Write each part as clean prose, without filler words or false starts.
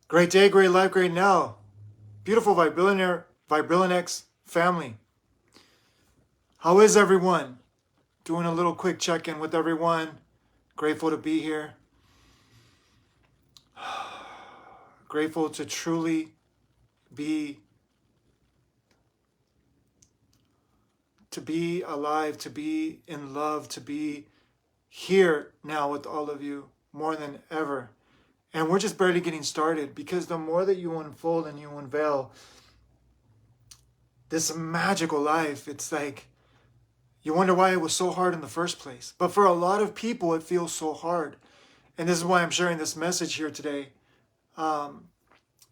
Great day, great life, great now. Beautiful Vibrillionaire family. How is everyone? Doing a little quick check-in with everyone. Grateful to be here. Grateful to truly be alive, to be in love, to be here now with all of you more than ever. And we're just barely getting started, because the more that you unfold and you unveil this magical life, it's like you wonder why it was so hard in the first place. But for a lot of people, it feels so hard. And this is why I'm sharing this message here today,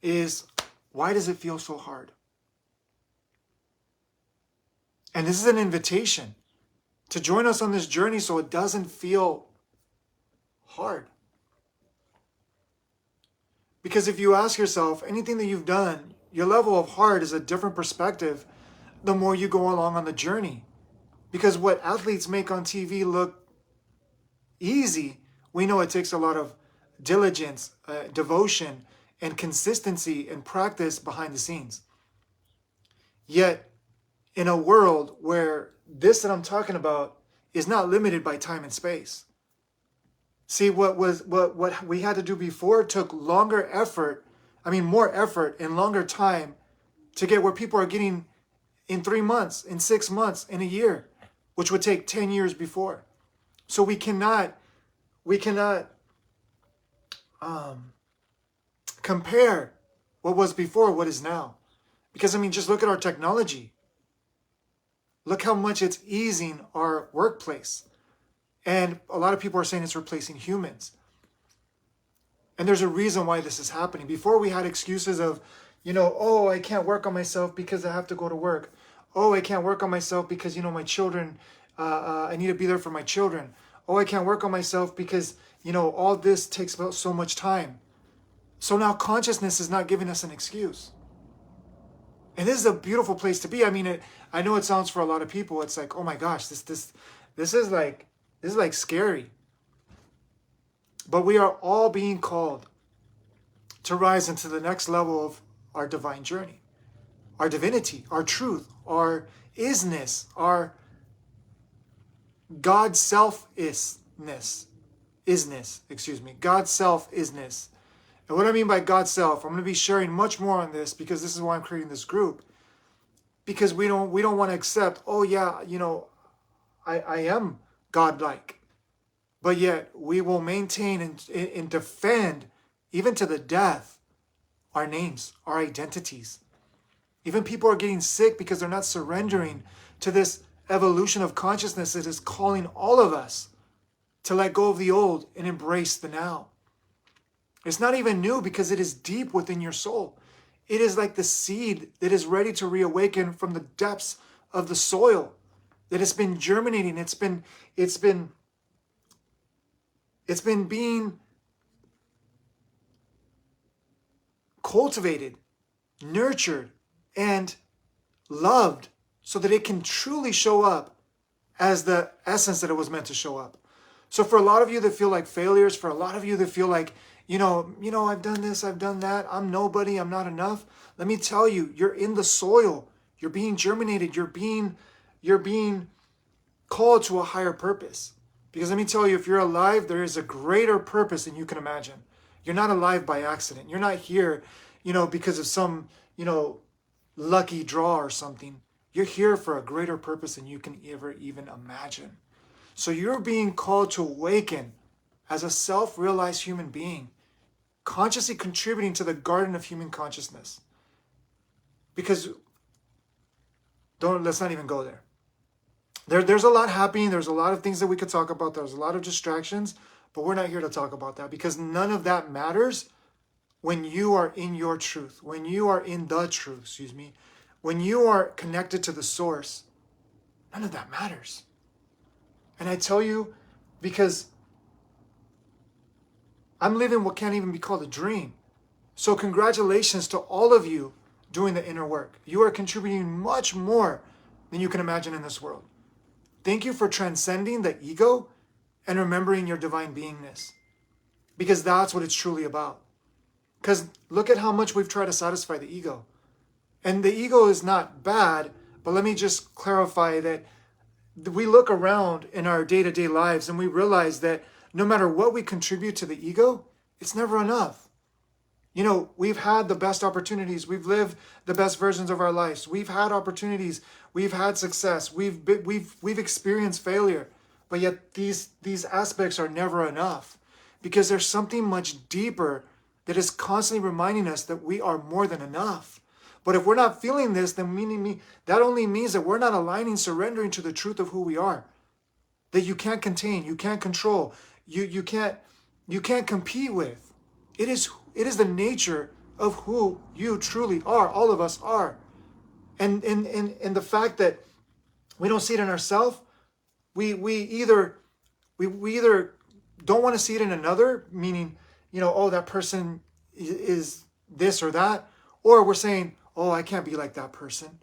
is why does it feel so hard? And this is an invitation to join us on this journey so it doesn't feel hard. Because if you ask yourself, anything that you've done, your level of hard is a different perspective the more you go along on the journey. Because what athletes make on TV look easy, we know it takes a lot of diligence, devotion, and consistency and practice behind the scenes. Yet, in a world where this that I'm talking about is not limited by time and space. See, what we had to do before took more effort and longer time to get where people are getting in 3 months, in 6 months, in a year, which would take 10 years before. So we cannot compare what was before what is now. Because just look at our technology. Look how much it's easing our workplace. And a lot of people are saying it's replacing humans. And there's a reason why this is happening. Before, we had excuses of, oh, I can't work on myself because I have to go to work. Oh, I can't work on myself because, my children, I need to be there for my children. Oh, I can't work on myself because, all this takes about so much time. So now consciousness is not giving us an excuse. And this is a beautiful place to be. I know it sounds for a lot of people, it's like, oh my gosh, this is like scary. But we are all being called to rise into the next level of our divine journey, our divinity, our truth, our isness, our God self-isness, God self-isness. And what I mean by God self, I'm going to be sharing much more on this, because this is why I'm creating this group. Because we don't want to accept, oh yeah, I am godlike. But yet we will maintain and defend, even to the death, our names, our identities. Even people are getting sick because they're not surrendering to this evolution of consciousness that is calling all of us to let go of the old and embrace the now. It's not even new, because it is deep within your soul. It is like the seed that is ready to reawaken from the depths of the soil, that has been germinating. It's been being cultivated, nurtured, and loved so that it can truly show up as the essence that it was meant to show up. So for a lot of you that feel like failures, for a lot of you that feel like, I've done this, I've done that, I'm nobody, I'm not enough. Let me tell you, you're in the soil. You're being germinated. You're being called to a higher purpose. Because let me tell you, if you're alive, there is a greater purpose than you can imagine. You're not alive by accident. You're not here, because of some, lucky draw or something. You're here for a greater purpose than you can ever even imagine. So you're being called to awaken as a self-realized human being, consciously contributing to the garden of human consciousness. Because let's not even go there. There's a lot happening. There's a lot of things that we could talk about. There's a lot of distractions, but we're not here to talk about that, because none of that matters when you are in your truth, when you are in the truth, when you are connected to the source. None of that matters. And I tell you, because I'm living what can't even be called a dream. So congratulations to all of you doing the inner work. You are contributing much more than you can imagine in this world. Thank you for transcending the ego and remembering your divine beingness, because that's what it's truly about. Because look at how much we've tried to satisfy the ego. And the ego is not bad, but let me just clarify that we look around in our day-to-day lives and we realize that no matter what we contribute to the ego, it's never enough. You know, we've had the best opportunities. We've lived the best versions of our lives. We've had opportunities. We've had success. We've experienced failure. But yet these aspects are never enough, because there's something much deeper that is constantly reminding us that we are more than enough. But if we're not feeling this, then that only means that we're not aligning, surrendering to the truth of who we are. That you can't contain, you can't control, you can't compete with. It is the nature of who you truly are. All of us are. And the fact that we don't see it in ourselves, we either don't want to see it in another, meaning, you know, oh, that person is this or that, or we're saying, oh, I can't be like that person,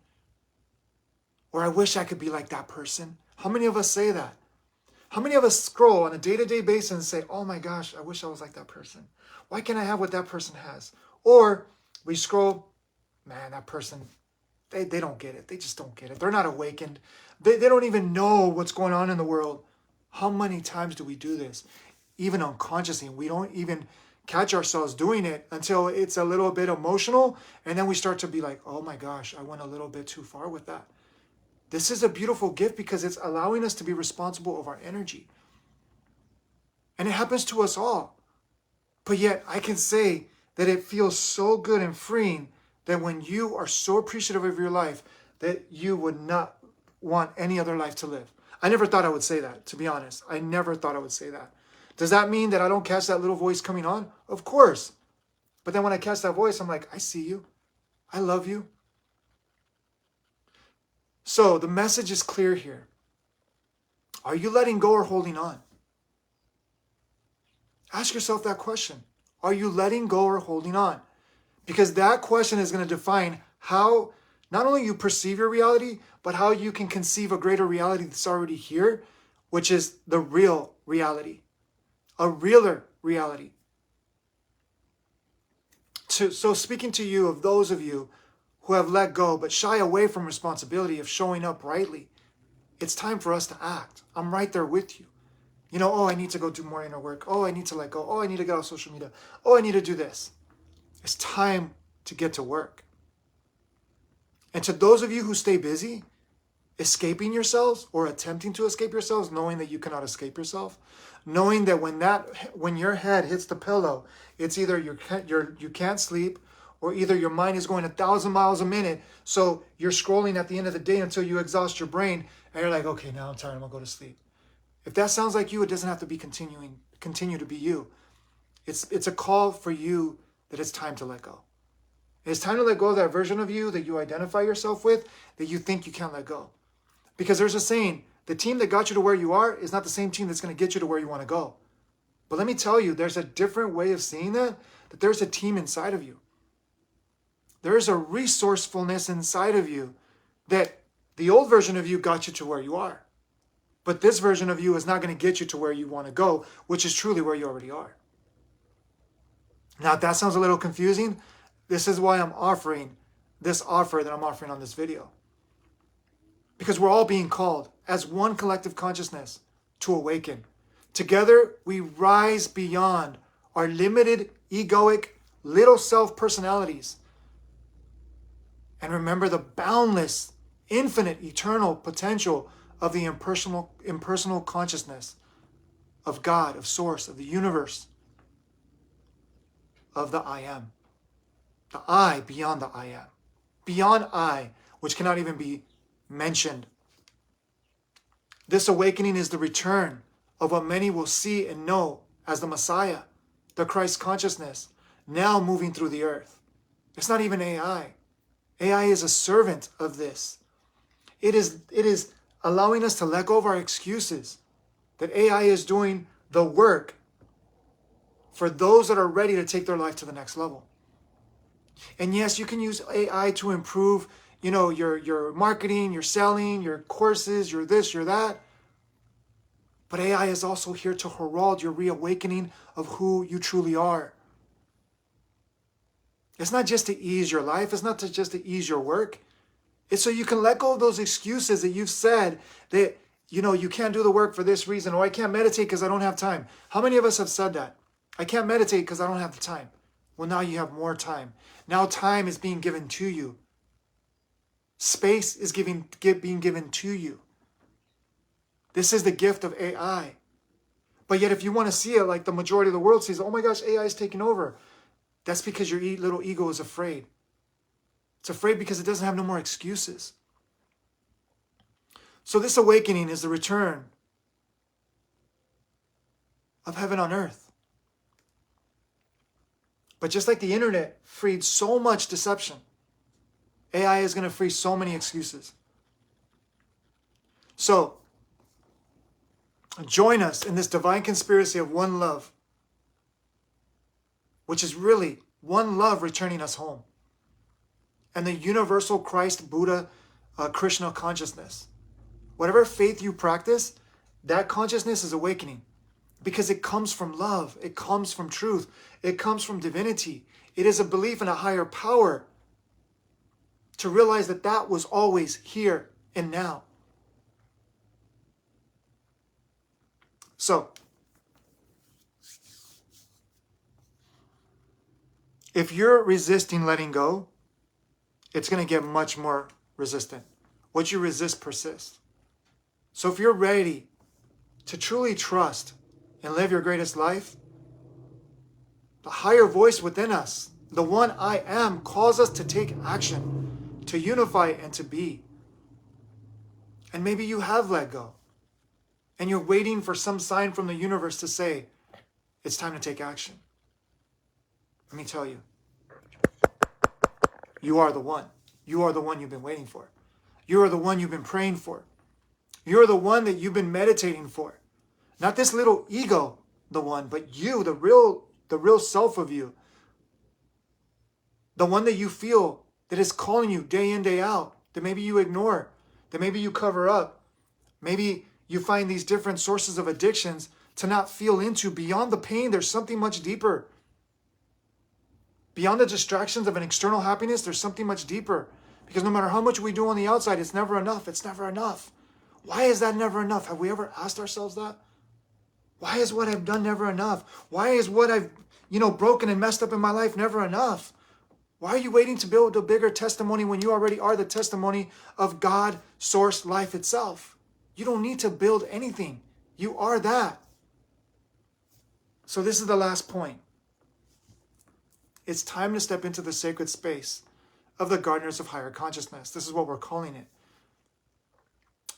or I wish I could be like that person. How many of us say that? How many of us scroll on a day-to-day basis and say, oh my gosh, I wish I was like that person. Why can't I have what that person has? Or we scroll, man, that person, they don't get it. They just don't get it. They're not awakened. They don't even know what's going on in the world. How many times do we do this? Even unconsciously, we don't even catch ourselves doing it until it's a little bit emotional, and then we start to be like, oh my gosh, I went a little bit too far with that. This is a beautiful gift because it's allowing us to be responsible of our energy. And it happens to us all. But yet I can say that it feels so good and freeing that when you are so appreciative of your life that you would not want any other life to live. I never thought I would say that, to be honest. I never thought I would say that. Does that mean that I don't catch that little voice coming on? Of course. But then when I catch that voice, I'm like, I see you. I love you. So the message is clear here. Are you letting go or holding on? Ask yourself that question. Are you letting go or holding on? Because that question is going to define how not only you perceive your reality, but how you can conceive a greater reality that's already here, which is the real reality. A realer reality. So speaking to you, of those of you who have let go but shy away from responsibility of showing up rightly, it's time for us to act. I'm right there with you. You know, oh, I need to go do more inner work. Oh, I need to let go. Oh, I need to get off social media. Oh, I need to do this. It's time to get to work. And to those of you who stay busy, escaping yourselves or attempting to escape yourselves, knowing that you cannot escape yourself, knowing that when your head hits the pillow, it's either you can't sleep, or either your mind is going 1,000 miles a minute. So you're scrolling at the end of the day until you exhaust your brain, and you're like, okay, now I'm tired, I'm gonna go to sleep. If that sounds like you, it doesn't have to be continue to be you. It's a call for you that it's time to let go. It's time to let go of that version of you that you identify yourself with, that you think you can't let go. Because there's a saying, the team that got you to where you are is not the same team that's going to get you to where you want to go. But let me tell you, there's a different way of seeing that there's a team inside of you. There is a resourcefulness inside of you that the old version of you got you to where you are. But this version of you is not going to get you to where you want to go, which is truly where you already are. Now, if that sounds a little confusing, this is why I'm offering this offer that I'm offering on this video. Because we're all being called as one collective consciousness to awaken. Together, we rise beyond our limited, egoic, little self personalities. And remember the boundless, infinite, eternal potential of the impersonal consciousness of God, of Source, of the universe, of the I am. The I beyond the I am. Beyond I, which cannot even be mentioned. This awakening is the return of what many will see and know as the Messiah, the Christ consciousness, now moving through the earth. It's not even AI. AI is a servant of this. It is allowing us to let go of our excuses, that AI is doing the work for those that are ready to take their life to the next level. And yes, you can use AI to improve, your marketing, your selling, your courses, your this, your that. But AI is also here to herald your reawakening of who you truly are. It's not just to ease your life. It's not just to ease your work. It's so you can let go of those excuses that you've said that, you can't do the work for this reason, or I can't meditate because I don't have time. How many of us have said that? I can't meditate because I don't have the time. Well, now you have more time. Now time is being given to you. Space is being given to you. This is the gift of AI. But yet if you want to see it like the majority of the world sees, oh my gosh, AI is taking over. That's because your little ego is afraid. It's afraid because it doesn't have no more excuses. So this awakening is the return of heaven on earth. But just like the internet freed so much deception, AI is going to free so many excuses. So, join us in this divine conspiracy of one love, which is really one love returning us home. And the universal Christ, Buddha, Krishna consciousness. Whatever faith you practice, that consciousness is awakening. Because it comes from love. It comes from truth. It comes from divinity. It is a belief in a higher power. To realize that that was always here and now. So, if you're resisting letting go, it's going to get much more resistant. What you resist persists. So if you're ready to truly trust and live your greatest life, the higher voice within us, the one I am, calls us to take action, to unify and to be. And maybe you have let go. And you're waiting for some sign from the universe to say, it's time to take action. Let me tell you, you are the one. You are the one you've been waiting for. You are the one you've been praying for. You're the one that you've been meditating for. Not this little ego, the one, but you, the real self of you. The one that you feel that is calling you day in, day out, that maybe you ignore, that maybe you cover up. Maybe you find these different sources of addictions to not feel into. Beyond the pain, there's something much deeper. Beyond the distractions of an external happiness, there's something much deeper. Because no matter how much we do on the outside, it's never enough. It's never enough. Why is that never enough? Have we ever asked ourselves that? Why is what I've done never enough? Why is what I've, broken and messed up in my life never enough? Why are you waiting to build a bigger testimony when you already are the testimony of God, source, life itself? You don't need to build anything. You are that. So this is the last point. It's time to step into the sacred space of the gardeners of higher consciousness. This is what we're calling it.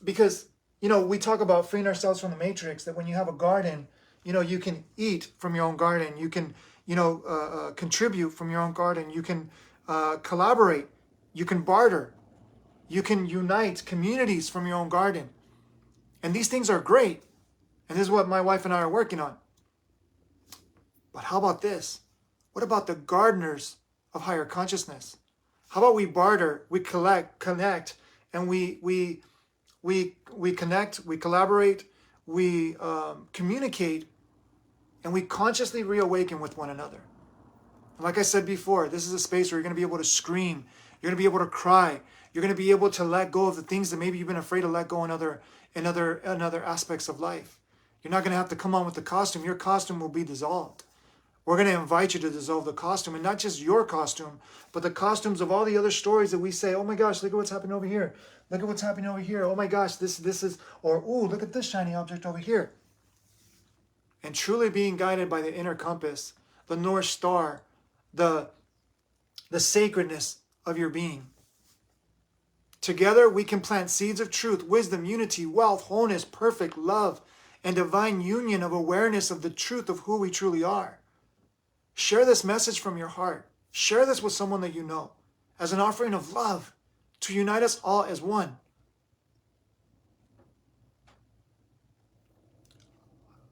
Because, we talk about freeing ourselves from the matrix, that when you have a garden, you can eat from your own garden. You can, contribute from your own garden. You can collaborate. You can barter. You can unite communities from your own garden. And these things are great. And this is what my wife and I are working on. But how about this? What about the gardeners of higher consciousness? How about we barter, we connect, and we connect, we collaborate, we communicate, and we consciously reawaken with one another. And like I said before, this is a space where you're going to be able to scream, you're going to be able to cry, you're going to be able to let go of the things that maybe you've been afraid to let go in other aspects of life. You're not going to have to come on with the costume. Your costume will be dissolved. We're going to invite you to dissolve the costume, and not just your costume, but the costumes of all the other stories that we say, oh my gosh, look at what's happening over here. Look at what's happening over here. Oh my gosh, this is, or ooh, look at this shiny object over here. And truly being guided by the inner compass, the North Star, the sacredness of your being. Together we can plant seeds of truth, wisdom, unity, wealth, wholeness, perfect love, and divine union of awareness of the truth of who we truly are. Share this message from your heart. Share this with someone that you know as an offering of love to unite us all as one.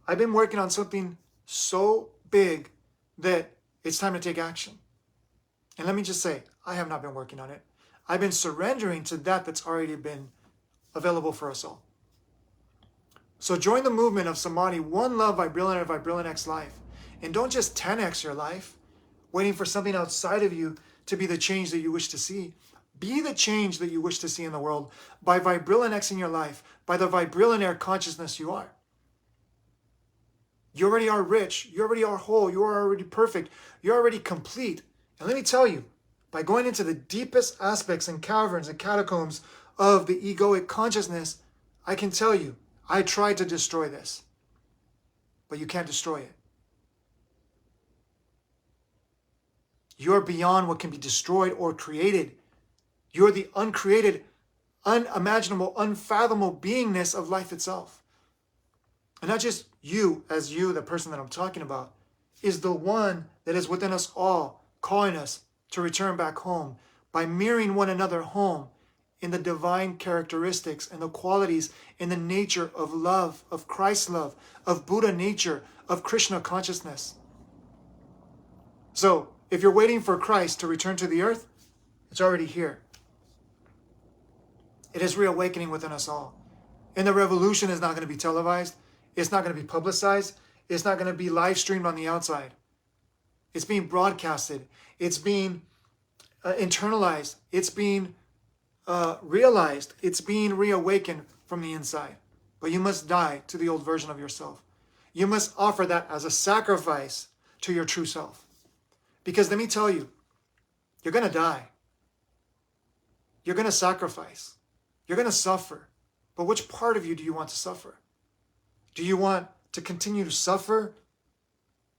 I've been working on something so big that it's time to take action. And let me just say, I have not been working on it. I've been surrendering to that's already been available for us all. So join the movement of Samadhi, one love, Vibrillionaire, Vibrillionaire life. And don't just 10x your life waiting for something outside of you to be the change that you wish to see. Be the change that you wish to see in the world by Vibrillionaire in your life, by the Vibrillionaire consciousness you are. You already are rich. You already are whole. You are already perfect. You're already complete. And let me tell you, by going into the deepest aspects and caverns and catacombs of the egoic consciousness, I can tell you, I tried to destroy this, but you can't destroy it. You're beyond what can be destroyed or created. You're the uncreated, unimaginable, unfathomable beingness of life itself. And not just you, as you, the person that I'm talking about, is the one that is within us all, calling us to return back home by mirroring one another home in the divine characteristics and the qualities in the nature of love, of Christ love, of Buddha nature, of Krishna consciousness. So, if you're waiting for Christ to return to the earth, it's already here. It is reawakening within us all. And the revolution is not going to be televised. It's not going to be publicized. It's not going to be live streamed on the outside. It's being broadcasted. It's being internalized. It's being realized. It's being reawakened from the inside. But you must die to the old version of yourself. You must offer that as a sacrifice to your true self. Because let me tell you, you're going to die. You're going to sacrifice. You're going to suffer. But which part of you do you want to suffer? Do you want to continue to suffer?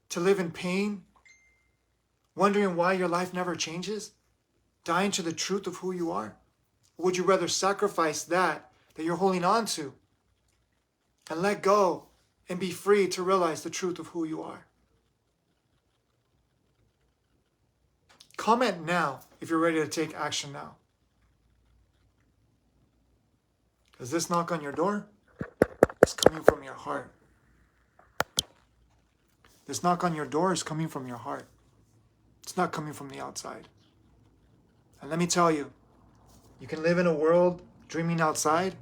To live in pain? Wondering why your life never changes? Dying to the truth of who you are? Or would you rather sacrifice that you're holding on to and let go and be free to realize the truth of who you are? Comment now if you're ready to take action now. Does this knock on your door? It's coming from your heart. This knock on your door is coming from your heart. It's not coming from the outside. And let me tell you, you can live in a world dreaming outside,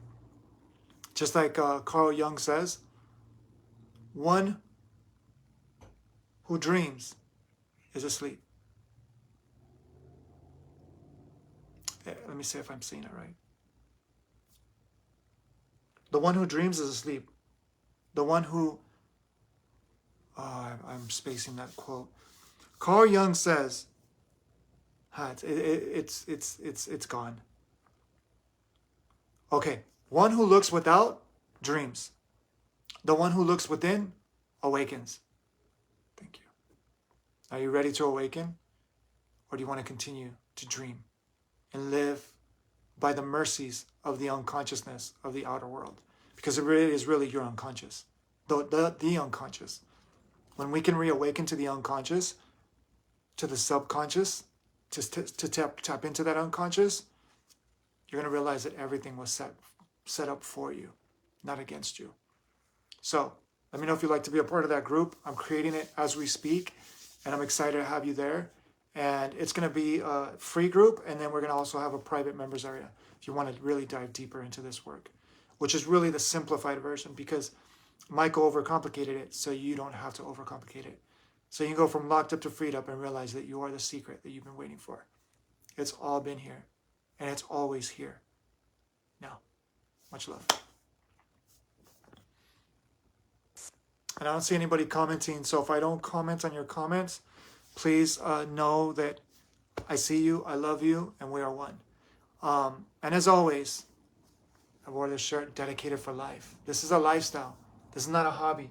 just like Carl Jung says, one who dreams is asleep. Let me see if I'm saying it right. The one who dreams is asleep. The one who, I'm spacing that quote. Carl Jung says, it's gone. Okay, one who looks without dreams. The one who looks within awakens. Thank you. Are you ready to awaken? Or do you want to continue to dream and live by the mercies of the unconsciousness of the outer world? Because it really is really your unconscious, the unconscious. When we can reawaken to the unconscious, to the subconscious, to tap into that unconscious, you're going to realize that everything was set up for you, not against you. So let me know if you'd like to be a part of that group. I'm creating it as we speak, and I'm excited to have you there. And it's going to be a free group, and then we're going to also have a private members area if you want to really dive deeper into this work, which is really the simplified version, because Michael overcomplicated it, so you don't have to overcomplicate it. So you can go from locked up to freed up and realize that you are the secret that you've been waiting for. It's all been here, and it's always here. Now, much love. And I don't see anybody commenting, so if I don't comment on your comments, please know that I see you, I love you, and we are one. And as always, I wore this shirt dedicated for life. This is a lifestyle. This is not a hobby.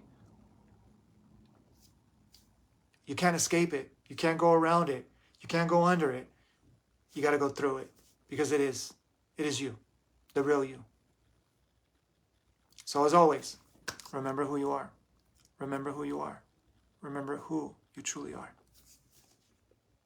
You can't escape it. You can't go around it. You can't go under it. You got to go through it, because it is you, the real you. So as always, remember who you are. Remember who you are. Remember who you truly are.